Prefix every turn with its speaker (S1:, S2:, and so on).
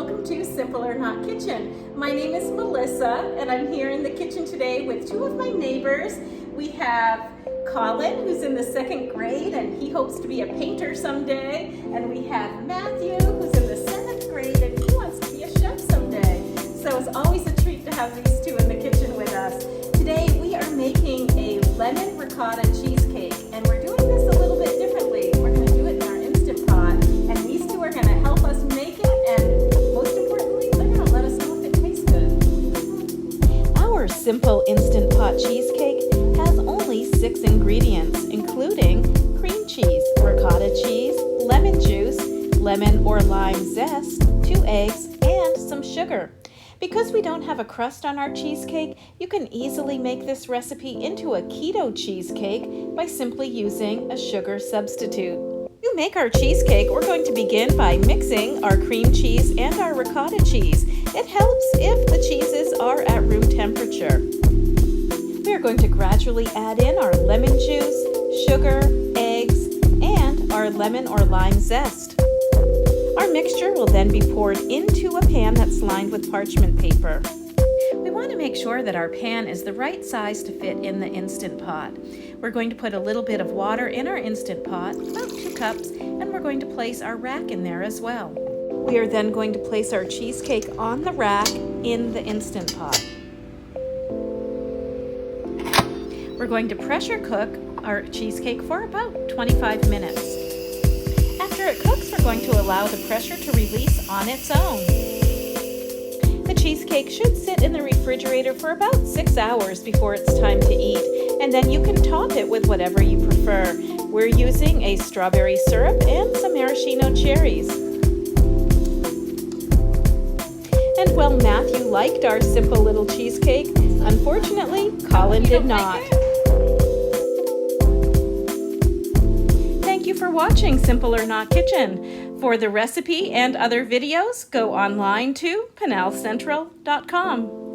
S1: welcome to Simple or Not Kitchen. My name is Melissa and I'm here in the kitchen today with two of my neighbors. We have Colin, who's in the 2nd grade and he hopes to be a painter someday. And we have Matthew, who's in the 7th grade and he wants to be a chef someday. So it's always a treat to have these two in the kitchen with us. Today we are making a lemon ricotta cheesecake and we're doing this a little bit differently. We're going to do it in our Instant Pot and these two are going to help us make it, and most importantly, they're going to let us know if it tastes good.
S2: Our simple Instant Pot cheesecake has only 6 ingredients, including cream cheese, ricotta cheese, lemon juice, lemon or lime zest, 2 eggs, and some sugar. Because we don't have a crust on our cheesecake, you can easily make this recipe into a keto cheesecake by simply using a sugar substitute. To make our cheesecake, we're going to begin by mixing our cream cheese and our ricotta cheese. It helps if the cheeses are at room temperature. We are going to gradually add in our lemon juice, sugar, eggs, and our lemon or lime zest. Our mixture will then be poured into a pan that's lined with parchment paper. We want to make sure that our pan is the right size to fit in the Instant Pot. We're going to put a little bit of water in our Instant Pot, about 2 cups, and we're going to place our rack in there as well. We are then going to place our cheesecake on the rack in the Instant Pot. We're going to pressure cook our cheesecake for about 25 minutes. After it cooks, we're going to allow the pressure to release on its own. The cheesecake should sit in the refrigerator for about 6 hours before it's time to eat, and then you can top it with whatever you prefer. We're using a strawberry syrup and some maraschino cherries. And while Matthew liked our simple little cheesecake, unfortunately, Colin did not. Thank you for watching Simple or Not Kitchen. For the recipe and other videos, go online to PenalCentral.com.